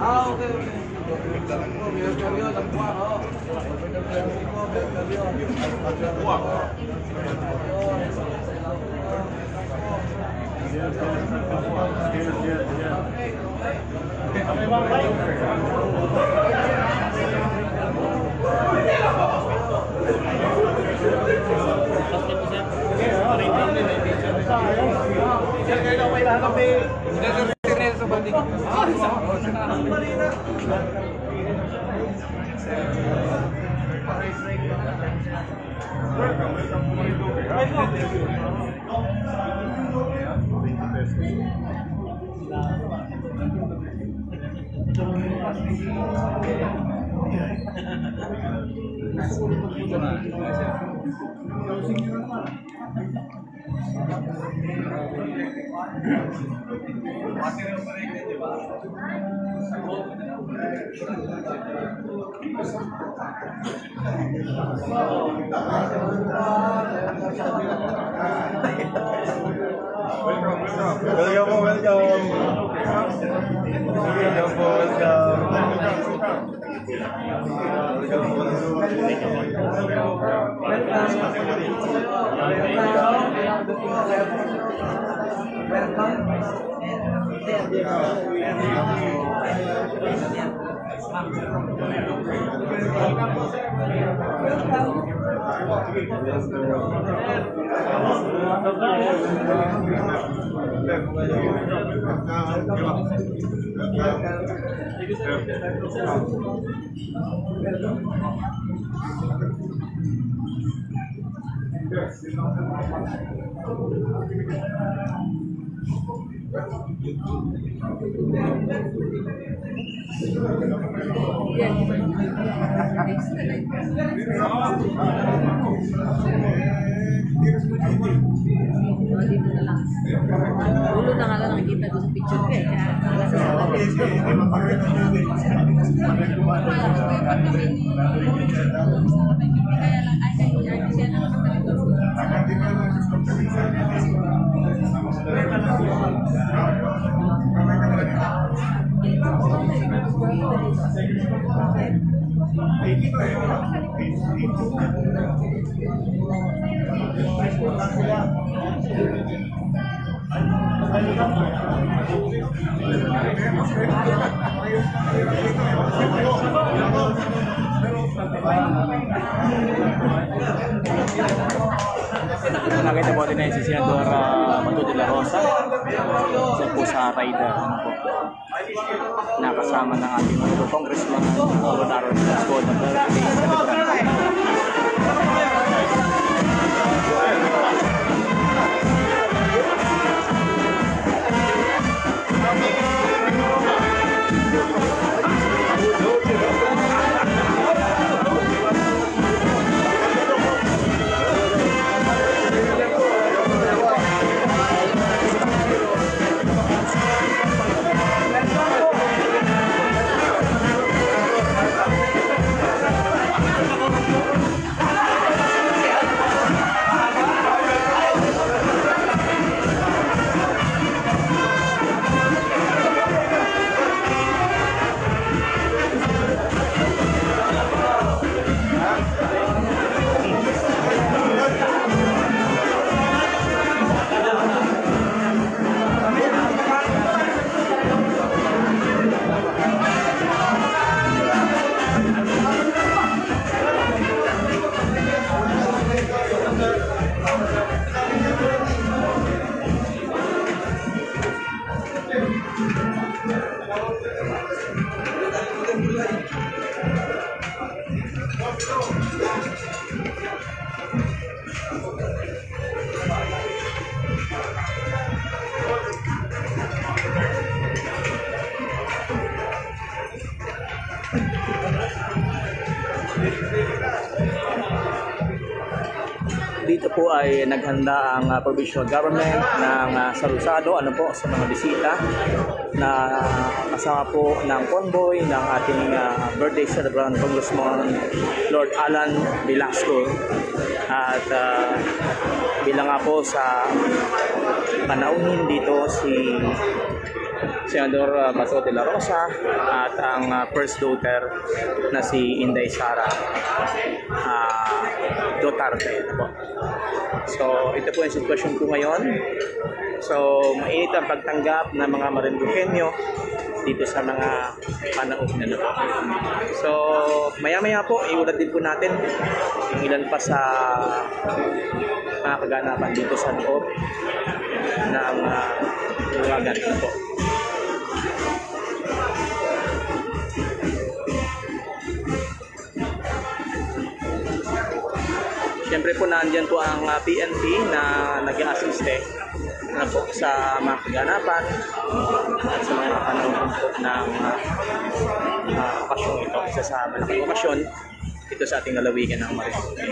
Ah, okay, okay. Dito na lang. Ulo na nga lang nakikita ko sa picture ko eh. Nakita po din si Senador Bato de la Rosa. Isa po sa rider po. Nakasama ng ating mga congressman Rodaro Velasco na birthday celebrant. Dito po ay naghanda ang provincial government ng salusado sa mga bisita na kasama po ng convoy ng ating birthday celebrant Congressman Lord Alan Velasco at bilang nga po sa panauhin dito si Senador Bato de la Rosa at ang first daughter na si Inday Sara Duterte po. So ito po yung sitwasyon ko ngayon. So mainit ang pagtanggap ng mga Marinduqueño dito sa mga panahon na po. So maya-maya po iulat din po natin yung ilan pa sa mga kaganapan dito sa loob ng Bulwagan po. Siyempre po nandiyan po ang PNP na nag-assiste na po sa mga kaganapan at sa mga panahon po ng okasyon ito. Isa sa malaking okasyon ito sa ating lalawigan ng Marinduque.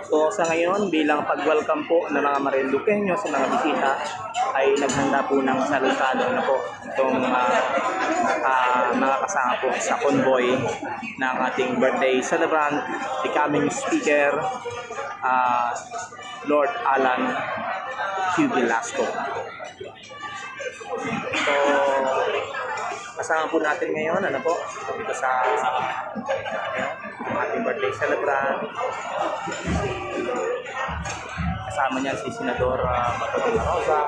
So sa ngayon, bilang pag-welcome po ng mga Marinduqueño sa mga bisita, ay naghanda po ng salutado na po itong mga kasama po sa convoy ng ating birthday celebrant, the coming speaker, Lord Alan Q. Velasco. So, kasama po natin ngayon, ano po, dito sa ating birthday celebrant. Kasama niya si Senador Bato de la Rosa,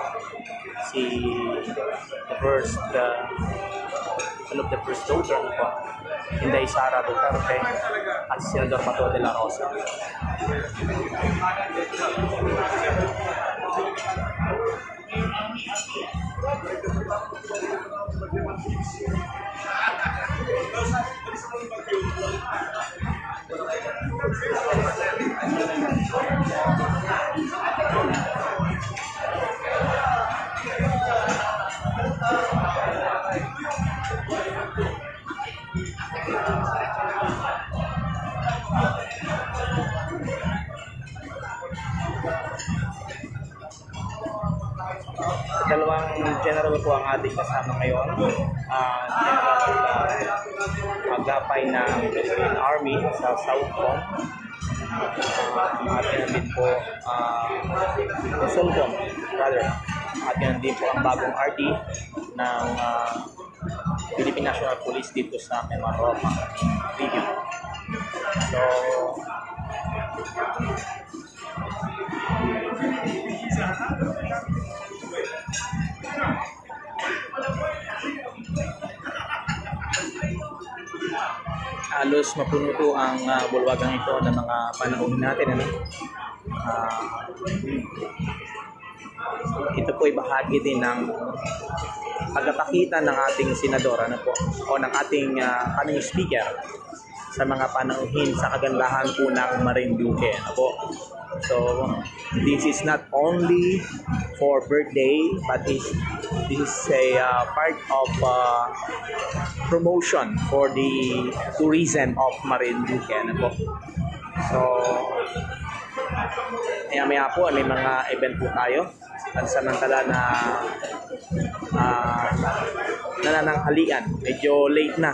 si one of the first daughter po, Inday Sara Duterte, at si Senador Bato de la Rosa. Dalawang general po ang ating kasama ngayon. General Agapay ng Philippine Army sa South Con. Atin din po Sulcom, rather. Atin din po ang bagong RD ng Philippine National Police dito sa Mimaropa Region. So, halos mapuno po ang bulwagang ito ng mga panahon natin. Ano? Ito po ay bahagi din ng pagpapakita ng ating senador, ano po, o ng ating aming speaker sa mga panauhin sa kagandahan po ng Marinduque. Ano po? So, this is not only for birthday, but this is a part of promotion for the tourism of Marinduque. Ano po? So, maya po may mga event po tayo. Pansamantala na nanananghalian. Medyo late na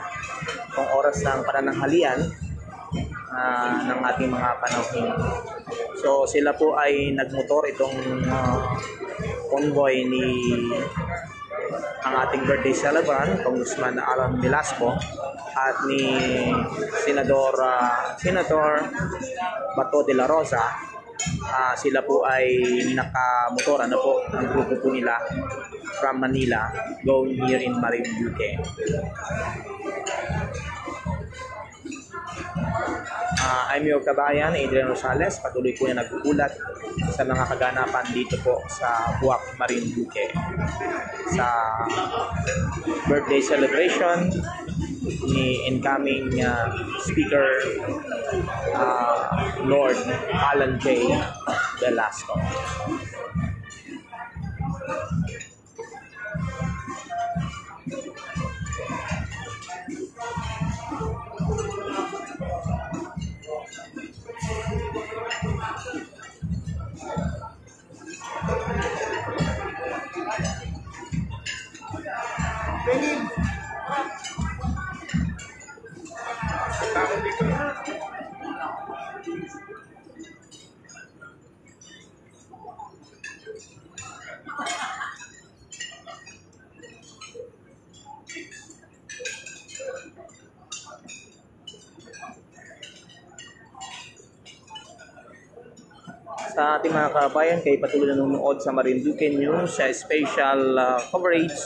kung oras ng panananghalian ng ating mga panauhin. So sila po ay nagmotor itong convoy ni ang ang ating birthday celebrant, Congressman Alan Velasco, at ni Senator Bato de la Rosa. Sila po ay nakamotor, ano po, ang grupo po nila from Manila, going here in Marinduque. I'm your kabayan, Adrian Rosales. Patuloy po na nag-uulat sa mga kaganapan dito po sa Buwak, Marinduque, sa birthday celebration ni incoming Speaker Lord Alan J. Velasco. Sa ating mga kabayan, kayo patuloy na nanonood sa Marinduque News sa special coverage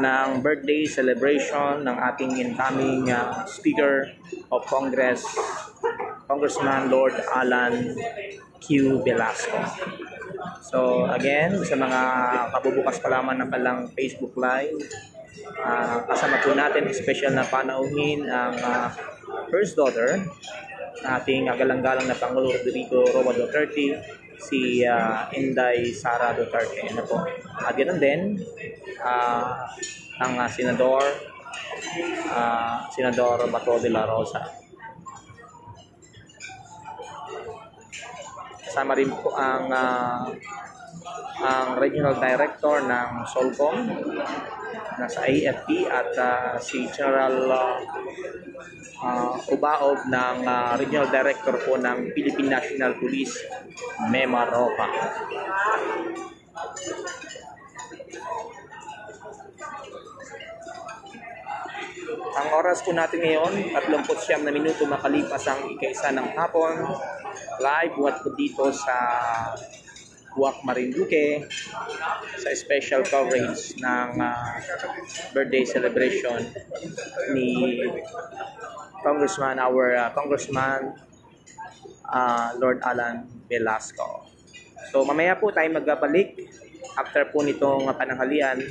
ng birthday celebration ng ating incoming Speaker of Congress, Congressman Lord Alan Q. Velasco. So again, sa mga kabubukas pa lamang ng kalang Facebook Live, kasama po natin special na panauhin ang first daughter ating galang-galang na Pangulo Rodrigo Roa Duterte, si Inday Sara Duterte. Ano po? At ganoon din ang Senador Bato de la Rosa. Kasama rin po ang Regional Director ng Solcom nasa AFP at si General Ubaob ng Regional Director po ng Philippine National Police, Mema Roca. Ang oras po natin ngayon, 39 na minuto makalipas ang ika-1 ng hapon. Live buhat po dito sa Buwak, Marinduque sa special coverage ng birthday celebration ni Congressman Lord Alan Velasco. So mamaya po tayo magbabalik. After po nitong pananghalian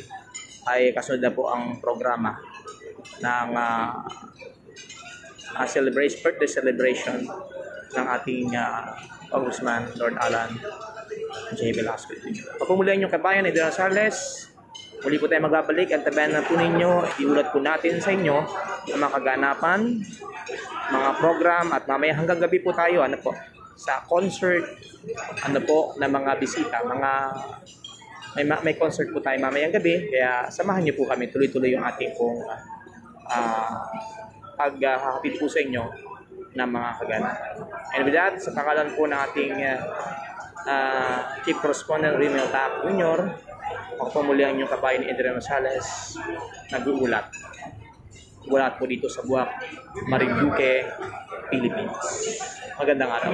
ay kasunod na po ang programa ng birthday celebration ng ating Congressman Lord Alan J. Velasco. Pagpumulian yung kabayan, Adrian Rosales. Muli po tayo magbabalik. Ang tabayan na po ninyo, iulat po natin sa inyo ang mga kaganapan, mga program, at mamaya hanggang gabi po tayo sa concert ng mga bisita. May concert po tayo mamayang gabi, kaya samahan niyo po kami, tuloy-tuloy yung ating pong paghahapit po sa inyo ng mga kaganapan. And with that, sa pangalan po ng ating Chief Correspondent Rimel Taak Jr., magpamulihan yung kabayan ni Adrian Rosales, nag-uulat. Ulat po dito sa Buwak, Marinduque, Philippines. Magandang araw.